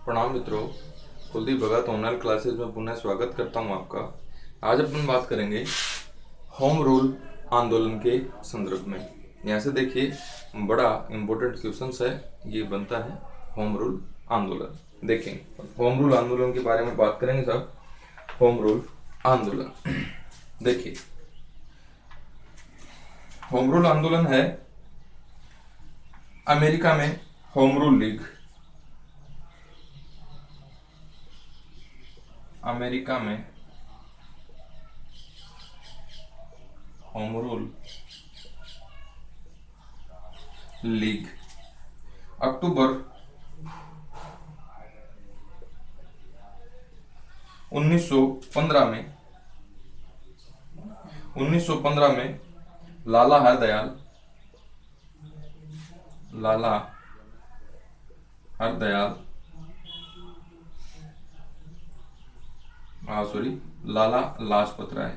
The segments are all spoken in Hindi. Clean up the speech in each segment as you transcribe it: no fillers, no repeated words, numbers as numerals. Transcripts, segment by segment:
प्रणाम मित्रों। कुलदीप भगत ऑनलाइन क्लासेस में पुनः स्वागत करता हूं आपका। आज अपन बात करेंगे होम रूल आंदोलन के संदर्भ में। यहाँ से देखिए, बड़ा इम्पोर्टेंट क्वेश्चन है, ये बनता है होम रूल आंदोलन। देखेंगे होम रूल आंदोलन के बारे में बात करेंगे साहब। होम रूल आंदोलन देखिए, होम रूल आंदोलन है अमेरिका में होम रूल लीग, अमेरिका में होम रूल लीग अक्टूबर 1915 में लाला हरदयाल लाला लाजपत राय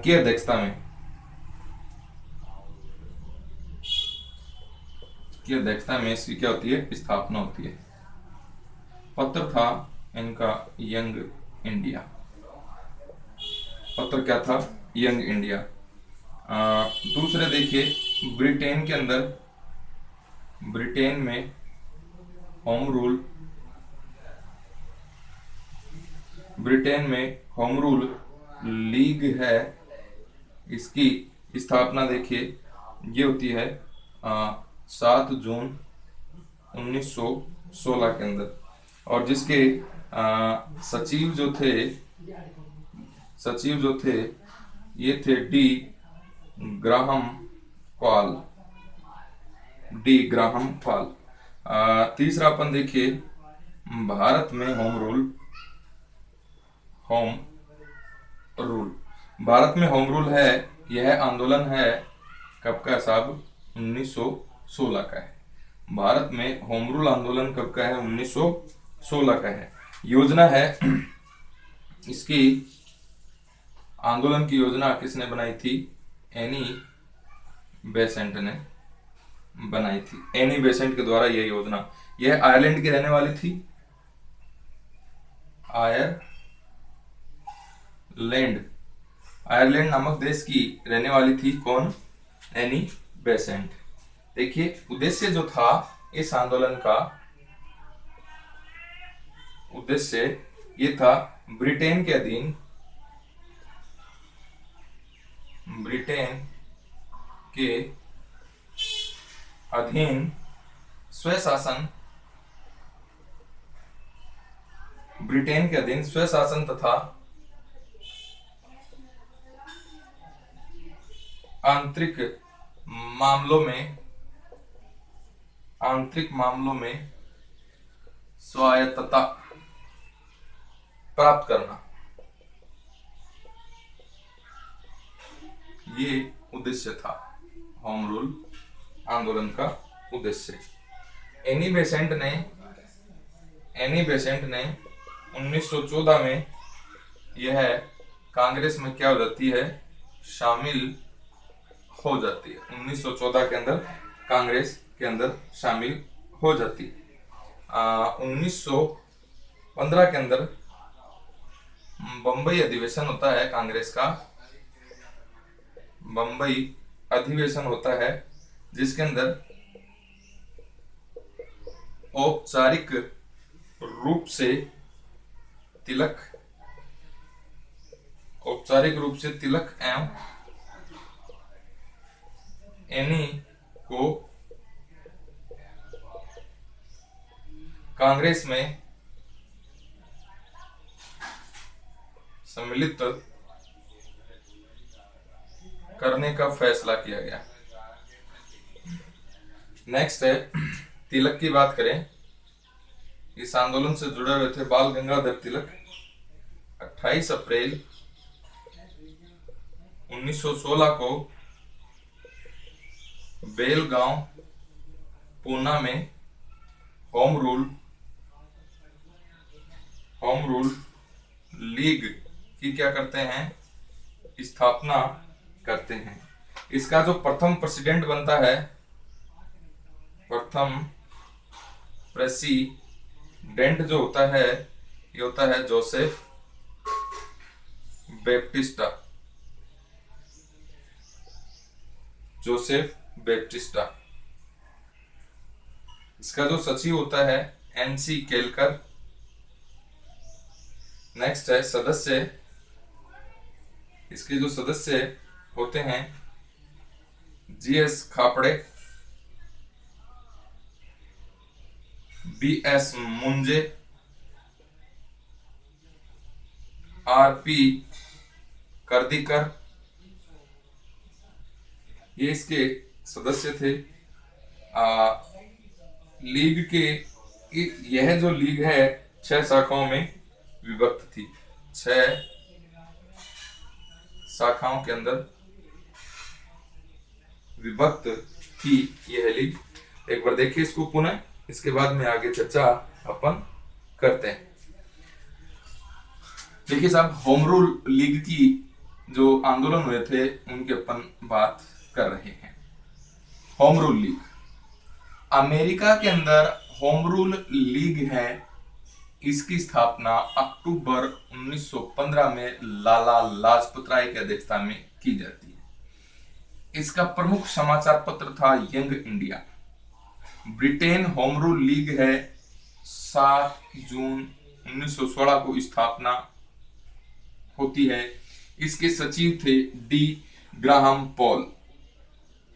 की अध्यक्षता में इसकी क्या होती है, स्थापना होती है। पत्र था इनका यंग इंडिया। पत्र क्या था? Young India. दूसरे देखिए, ब्रिटेन में होम रूल लीग है। इसकी स्थापना देखिए, ये होती है 7 जून 1916 के अंदर, और जिसके सचिव जो थे ये थे डी ग्राहम पाल। तीसरा अपन देखिए, भारत में होम रूल है। यह आंदोलन है कब का साहब? 1916 का है। भारत में होम रूल आंदोलन कब का है? 1916 का है। योजना है इसकी, आंदोलन की योजना किसने बनाई थी? एनी बेसेंट ने बनाई थी। एनी बेसेंट के द्वारा यह योजना, यह आयरलैंड की रहने वाली थी। आयरलैंड नामक देश की रहने वाली थी। कौन? Annie Besant. देखिए, उद्देश्य जो था इस आंदोलन का, उद्देश्य ये था ब्रिटेन के अधीन स्वशासन तथा आंतरिक मामलों में स्वायत्तता प्राप्त करना, ये उद्देश्य था होम रूल आंदोलन का उद्देश्य। एनी बेसेंट ने 1914 में यह कांग्रेस में क्या हो जाती है? शामिल हो जाती है। 1914 के अंदर कांग्रेस के अंदर शामिल हो जाती है। 1915 के अंदर बंबई अधिवेशन होता है कांग्रेस का। बंबई अधिवेशन होता है जिसके अंदर औपचारिक रूप से तिलक एवं एनी को कांग्रेस में सम्मिलित करने का फैसला किया गया। नेक्स्ट है, तिलक की बात करें। इस आंदोलन से जुड़े हुए थे बाल गंगाधर तिलक। 28 अप्रैल 1916 को बेलगांव, पूना में होम रूल लीग की क्या करते हैं? स्थापना करते हैं। इसका जो प्रथम प्रेसिडेंट बनता है प्रथम प्रेसिडेंट जो होता है ये होता है जोसेफ बैप्टिस्टा। Joseph Baptista. इसका जो सचिव होता है एनसी केलकर। नेक्स्ट है सदस्य। इसके जो सदस्य होते हैं जीएस खापड़े, बीएस मुंजे, आरपी कर्दीकर, ये इसके सदस्य थे। लीग के यह जो लीग है 6 शाखाओं में विभक्त थी। 6 शाखाओं के अंदर विभक्त थी यह लीग। एक बार देखिए इसको पुनः, इसके बाद में आगे चर्चा अपन करते हैं। देखिए साहब, होम रूल लीग की जो आंदोलन हुए थे उनके अपन बात कर रहे हैं। होम रूल लीग अमेरिका के अंदर होम रूल लीग है। इसकी स्थापना अक्टूबर 1915 में लाला लाजपत राय की अध्यक्षता में की जाती है। इसका प्रमुख समाचार पत्र था young India. Britain home rule league है 7 जून 1916 को स्थापना होती है। इसके सचिव थे डी ग्राहम पॉल।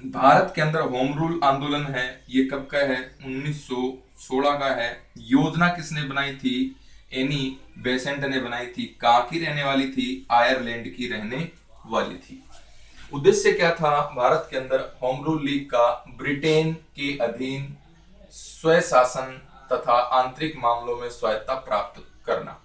भारत के अंदर होम रूल आंदोलन है ये कब का है? 1916 का है। योजना किसने बनाई थी? एनी बेसेंट ने बनाई थी। कहां की रहने वाली थी? आयरलैंड की रहने वाली थी। उद्देश्य क्या था भारत के अंदर होम रूल लीग का? ब्रिटेन के अधीन स्वशासन तथा आंतरिक मामलों में स्वायत्ता प्राप्त करना।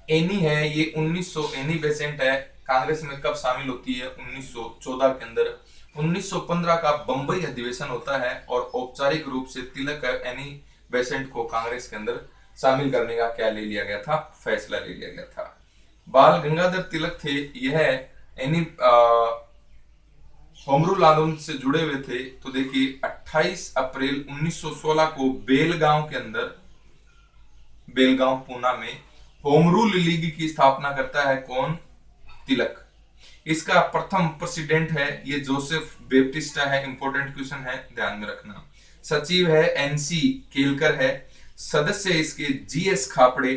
एनी है ये 1900, एनी बेसेंट है कांग्रेस में कब शामिल होती है? 1914 के अंदर। 1915 का बंबई अधिवेशन होता है और औपचारिक रूप से तिलक एनी बेसेंट को कांग्रेस के अंदर शामिल करने का क्या ले लिया गया था? फैसला ले लिया गया था। बाल गंगाधर तिलक थे, यह एनी होम रूल आंदोलन से जुड़े हुए थे। तो देखिए 28 अप्रैल 1916 को बेलगांव के अंदर, बेलगांव पूना में होम रूल लीग की स्थापना करता है कौन? तिलक। इसका प्रथम प्रेसिडेंट है ये जोसेफ बैप्टिस्टा है। इंपॉर्टेंट क्वेश्चन है, ध्यान में रखना। सचिव है एनसी केलकर है। सदस्य इसके जीएस खापड़े,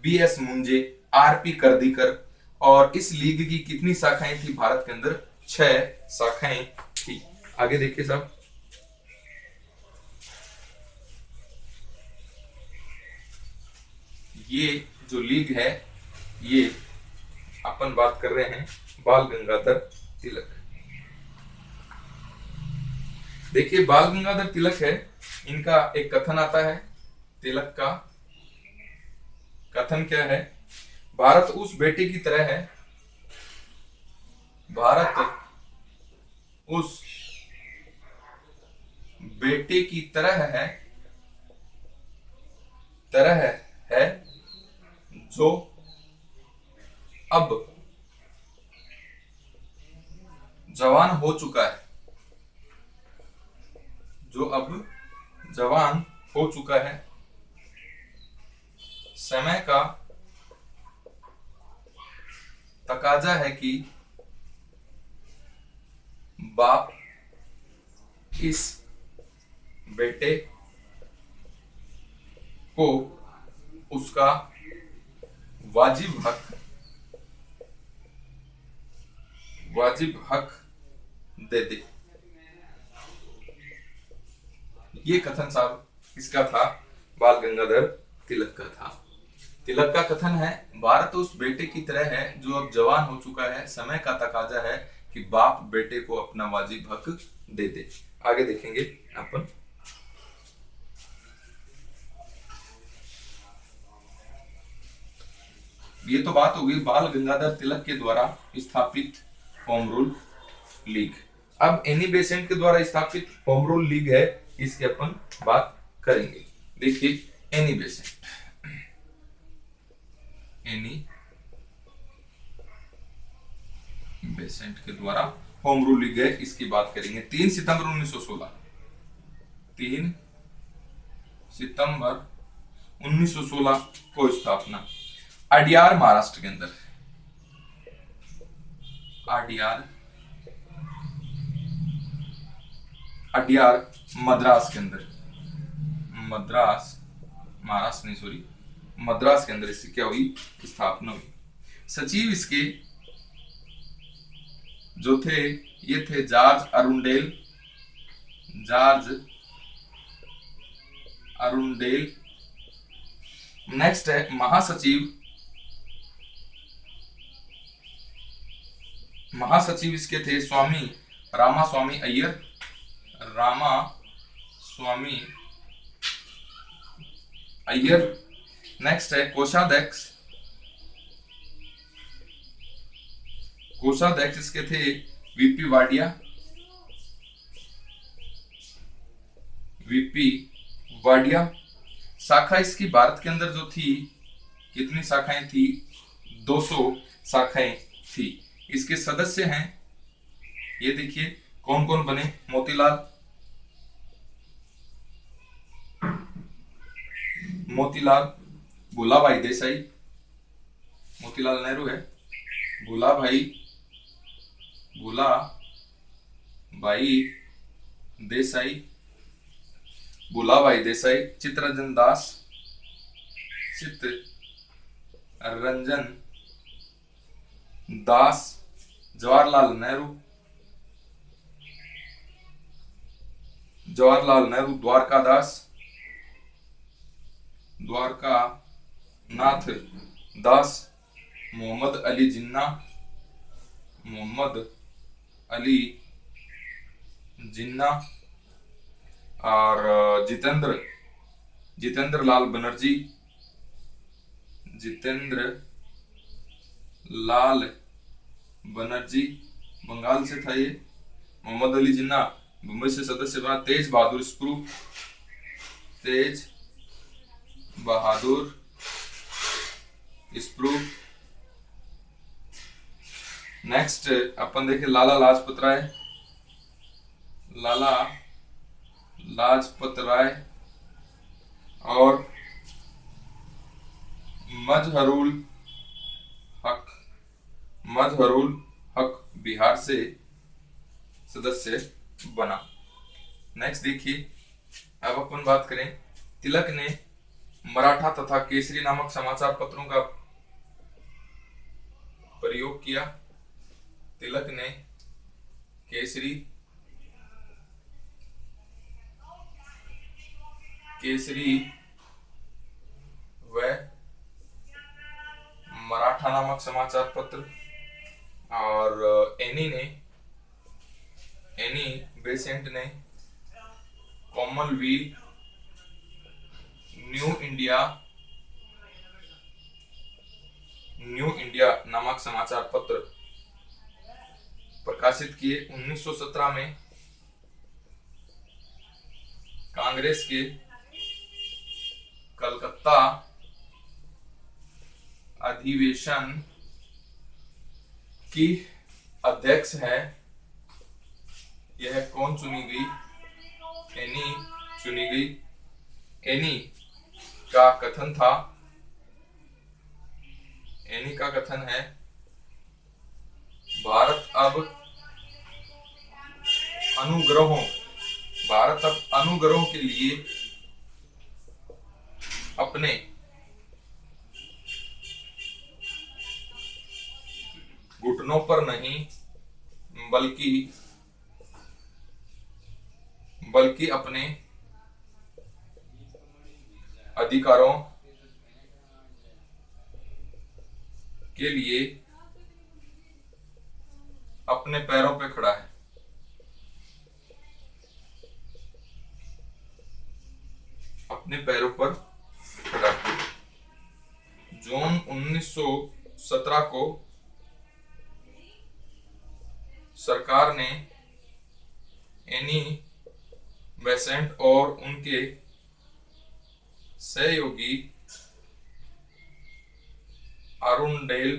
बीएस मुंजे, आरपी कर्दीकर। और इस लीग की कितनी शाखाएं थी भारत के अंदर? 6 शाखाएं थी। आगे देखिए साहब, ये जो लीग है ये अपन बात कर रहे हैं बाल गंगाधर तिलक। देखिए बाल गंगाधर तिलक है, इनका एक कथन आता है। तिलक का कथन क्या है? भारत उस बेटे की तरह है, भारत उस बेटे की तरह है जो अब जवान हो चुका है, जो अब जवान हो चुका है। समय का तकाजा है कि बाप इस बेटे को उसका वाजिब हक दे दे। ये कथन साहब इसका था, बाल गंगाधर तिलक का था। तिलक का कथन है भारत उस बेटे की तरह है जो अब जवान हो चुका है, समय का तकाजा है कि बाप बेटे को अपना वाजिब हक दे दे। आगे देखेंगे अपन। ये तो बात होगी बाल गंगाधर तिलक के द्वारा स्थापित होम रूल लीग। अब एनी बेसेंट के द्वारा स्थापित होम रूल लीग है, इसके अपन बात करेंगे। देखिए एनी बेसेंट, एनी बेसेंट के द्वारा होम रूल लीग है, इसकी बात करेंगे। 3 सितंबर 1916, 3 सितंबर 1916 को स्थापना। अड्यार महाराष्ट्र के अंदर, अड्यार, अड्यार मद्रास के अंदर, मद्रास, महाराष्ट्र नहीं सॉरी, मद्रास के अंदर इसकी क्या हुई, स्थापना हुई। सचिव इसके जो थे ये थे George Arundale, George Arundale. Next है महासचिव, महासचिव इसके थे स्वामी रामास्वामी अय्यर, रामास्वामी अय्यर। नेक्स्ट है कोषाध्यक्ष, कोषाध्यक्ष इसके थे वीपी वाडिया, वीपी वाडिया। शाखा इसकी भारत के अंदर जो थी, कितनी शाखाएं थी, 200 शाखाएं थी। इसके सदस्य हैं, ये देखिए कौन कौन बने, मोतीलाल, मोतीलाल भूलाभाई देसाई, मोतीलाल नेहरू है, भूलाभाई देसाई, भूलाभाई देसाई, चित्तरंजन दास, चित्तरंजन दास, जवाहरलाल नेहरू, जवाहरलाल नेहरू, द्वारका दास, द्वारका नाथ दास, मोहम्मद अली जिन्ना, मोहम्मद अली जिन्ना, और जितेंद्र लाल बनर्जी, जितेंद्र लाल बनर्जी बंगाल से था ये। मोहम्मद अली जिन्ना मुंबई से सदस्य बना। तेज बहादुर स्प्रू, तेज बहादुर स्प्रू। नेक्स्ट अपन देखें लाला लाजपत राय, लाला लाजपत राय और मजहरुल हक, मजहरुल हक बिहार से सदस्य बना। नेक्स्ट देखिए, अब अपन बात करें, तिलक ने मराठा तथा केसरी नामक समाचार पत्रों का प्रयोग किया। तिलक ने केसरी व मराठा नामक समाचार पत्र, और एनी बेसेंट ने कॉमनवेल्थ न्यू इंडिया नामक समाचार पत्र प्रकाशित किए। 1917 में कांग्रेस के कलकत्ता अधिवेशन की अध्यक्ष है, यह कौन चुनी गई, एनी चुनी गई। एनी का कथन था, एनी का कथन है, भारत अब अनुग्रहों के लिए अपने घुटनों पर नहीं बल्कि अपने अधिकारों के लिए अपने पैरों पे खड़ा है। अपने पैरों पर खड़ा है। जून 1917 को सरकार ने एनी बेसेंट और उनके सहयोगी अरुणडेल,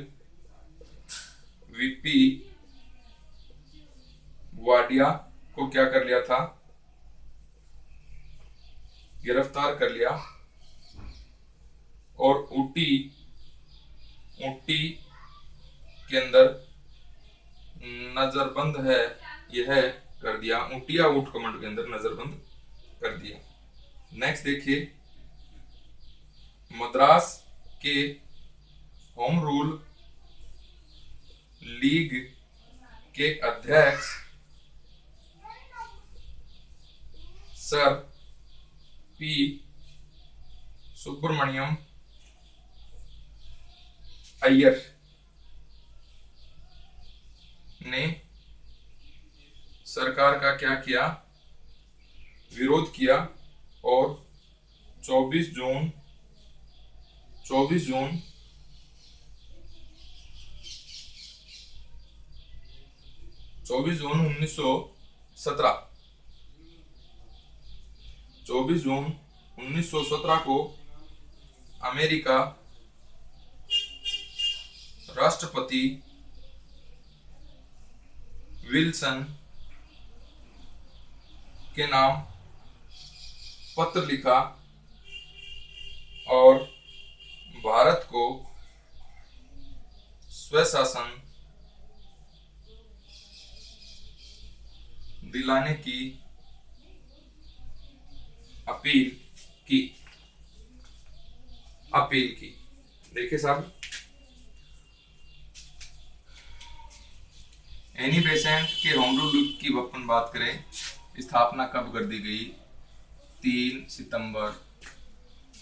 वीपी वाडिया को क्या कर लिया था, गिरफ्तार कर लिया और ऊटी के अंदर नजरबंद है यह कर दिया। ऊटिया ऊट कमांड के अंदर नजरबंद कर दिया। नेक्स्ट देखिए, मद्रास के होम रूल लीग के अध्यक्ष सर पी सुब्रमण्यम अय्यर ने सरकार का क्या किया, विरोध किया और 24 जून 1917 24 जून 1917 को अमेरिका राष्ट्रपति विल्सन के नाम पत्र लिखा और भारत को स्वशासन दिलाने की अपील की। देखिए साहब, एनी बेसेंट के होम रूल की अपन बात करें, स्थापना कब कर दी गई, 3 सितंबर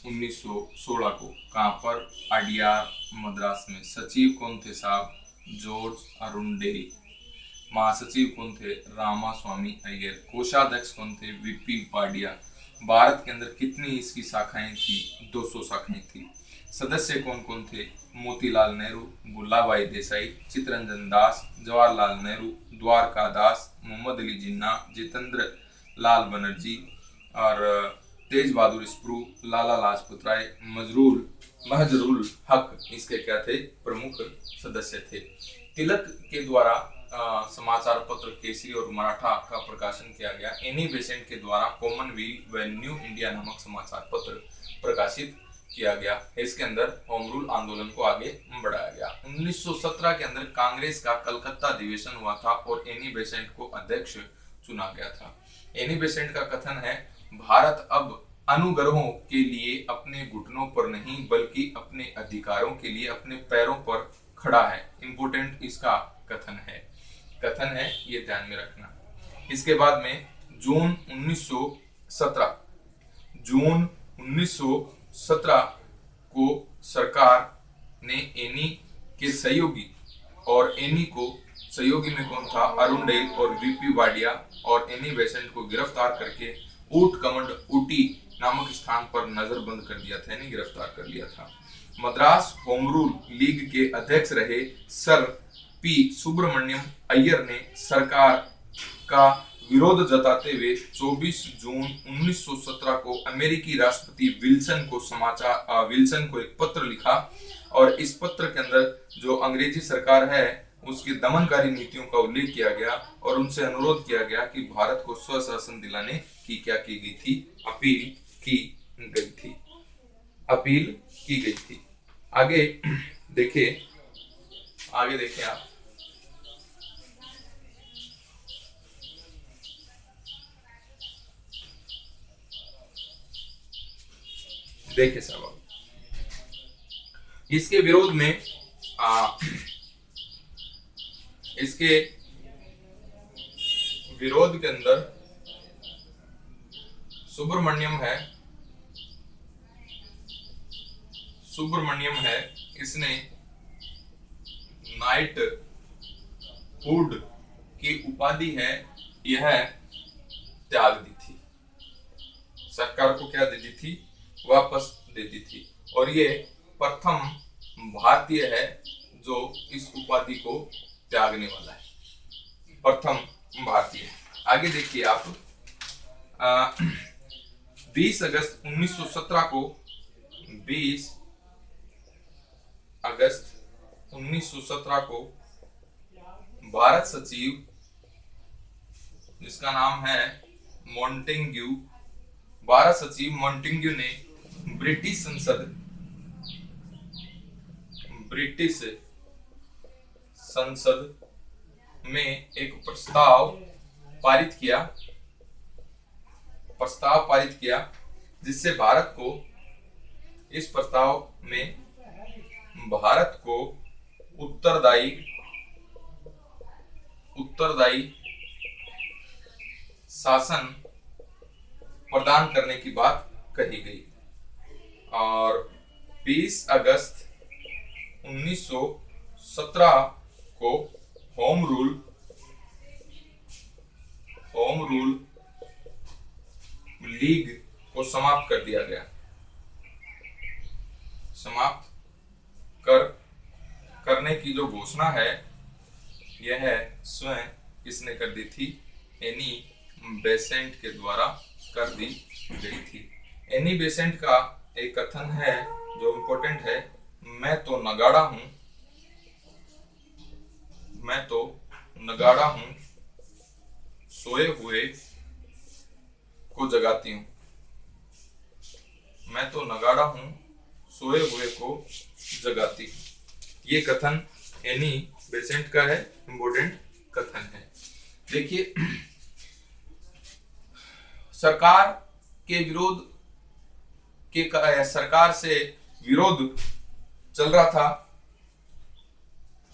1916 को। कहां पर, अडियार मद्रास में। सचिव कौन थे साहब, जॉर्ज अरुणडेल। महासचिव कौन थे, रामास्वामी अय्यर। कोषाध्यक्ष कौन थे, वीपी उपाध्याय। भारत के अंदर कितनी इसकी शाखाएं थी, 200 शाखाएं थी। सदस्य कौन कौन थे, मोतीलाल नेहरू, भुल्लाभाई देसाई, चित्तरंजन दास, जवाहरलाल नेहरू, द्वारका दास, मोहम्मद अली जिन्ना, जितेंद्र लाल बनर्जी और तेज बहादुर स्प्रू, लाला लाजपत राय, महजरूल हक इसके क्या थे, प्रमुख सदस्य थे। तिलक के द्वारा समाचार पत्र केसरी और मराठा का प्रकाशन किया गया। एनी बेसेंट के द्वारा कॉमनवेल्थ व न्यू इंडिया नामक समाचार पत्र प्रकाशित किया गया। इसके अंदर होम रूल आंदोलन को आगे बढ़ाया गया। 1917 के अंदर कांग्रेस का कलकत्ता अधिवेशन हुआ था और एनी बेसेंट को अध्यक्ष चुना गया था। एनी बेसेंट का कथन है, भारत अब अनुग्रहों के लिए अपने घुटनों पर नहीं बल्कि अपने अधिकारों के लिए अपने पैरों पर खड़ा है। इंपोर्टेंट इसका कथन है, ये ध्यान में रखना। इसके बाद में जून 1917 को सरकार ने एनी के सहयोगी, और एनी को सहयोगी में कौन था, अरुणडेल और वीपी वाडिया, और एनी बेसेंट को गिरफ्तार करके ऊट कमांड ऊटी नामक स्थान पर नजरबंद कर दिया था, यानी गिरफ्तार कर लिया था। मद्रास होम रूल लीग के अध्यक्ष रहे सर पी सुब्रमण्यम अय्यर ने सरकार का विरोध जताते हुए 24 जून 1917 को अमेरिकी राष्ट्रपति विल्सन को एक पत्र लिखा और इस पत्र के अंदर जो अंग्रेजी सरकार है उसकी दमनकारी नीतियों का उल्लेख किया गया और उनसे अनुरोध किया गया कि भारत को स्वशासन दिलाने की क्या की गई थी, अपील की गई थी। आगे देखिए आप, देखिए साहब, इसके विरोध में इसके विरोध के अंदर सुब्रमण्यम है, इसने नाइट हुड की उपाधि है यह त्याग दी थी, सरकार को क्या दे दी थी, वापस दे दी थी। और ये प्रथम भारतीय है जो इस उपाधि को त्यागने वाला है, प्रथम भारतीय। आगे देखिए आप, 20 अगस्त 1917 को 20 अगस्त 1917 को भारत सचिव जिसका नाम है मोंटेग्यू भारत सचिव मॉन्टेग्यू ने ब्रिटिश संसद में एक प्रस्ताव पारित किया जिससे इस प्रस्ताव में भारत को उत्तरदायी शासन प्रदान करने की बात कही गई और 20 अगस्त 1917 को होम रूल लीग को समाप्त कर दिया गया। करने की जो घोषणा है यह स्वयं किसने कर दी थी? एनी बेसेंट के द्वारा कर दी गई थी। एनी बेसेंट का एक कथन है जो इम्पोर्टेंट है, मैं तो नगाड़ा हूं सोए हुए को जगाती हूं। मैं तो नगाड़ा हूं सोए हुए को जगाती हूं। ये कथन एनी बेसेंट का है, इम्पोर्टेंट कथन है। देखिए, सरकार से विरोध चल रहा था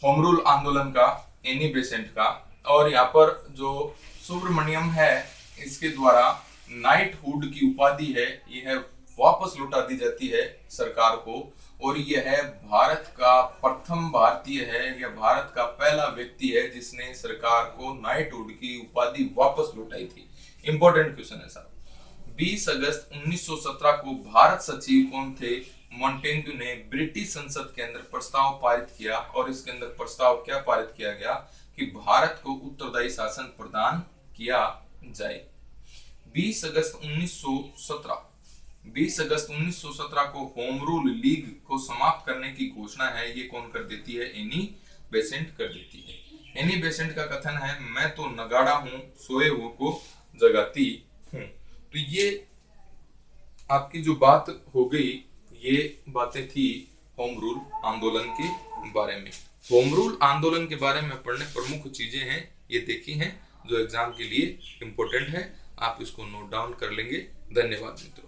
होम रूल आंदोलन का, एनी बेसेंट का, और यहाँ पर जो सुब्रमण्यम है इसके द्वारा नाइटहुड की उपाधि है यह वापस लौटा दी जाती है सरकार को, और यह भारत का प्रथम भारतीय है, यह भारत का पहला व्यक्ति है जिसने सरकार को नाइटहुड की उपाधि वापस लौटाई थी। इंपॉर्टेंट क्वेश्चन है साहब। 20 अगस्त 1917 को भारत सचिव कौन थे? मॉन्टेग्यू ने ब्रिटिश संसद के अंदर प्रस्ताव पारित किया, और इसके अंदर प्रस्ताव क्या पारित किया गया कि भारत को उत्तरदायी शासन प्रदान किया जाए। 20 अगस्त 1917 को होम रूल लीग को समाप्त करने की घोषणा है, ये कौन कर देती है? एनी बेसेंट कर देती है। एनी बेसेंट का कथन है, मैं तो नगाड़ा हूं सोए हुए को जगाती हूं। तो ये आपकी जो बात हो गई, ये बातें थी होम रूल आंदोलन के बारे में। होम रूल आंदोलन के बारे में पढ़ने प्रमुख चीजें हैं, ये देखी हैं जो एग्जाम के लिए इंपॉर्टेंट है, आप इसको नोट डाउन कर लेंगे। धन्यवाद मित्रों।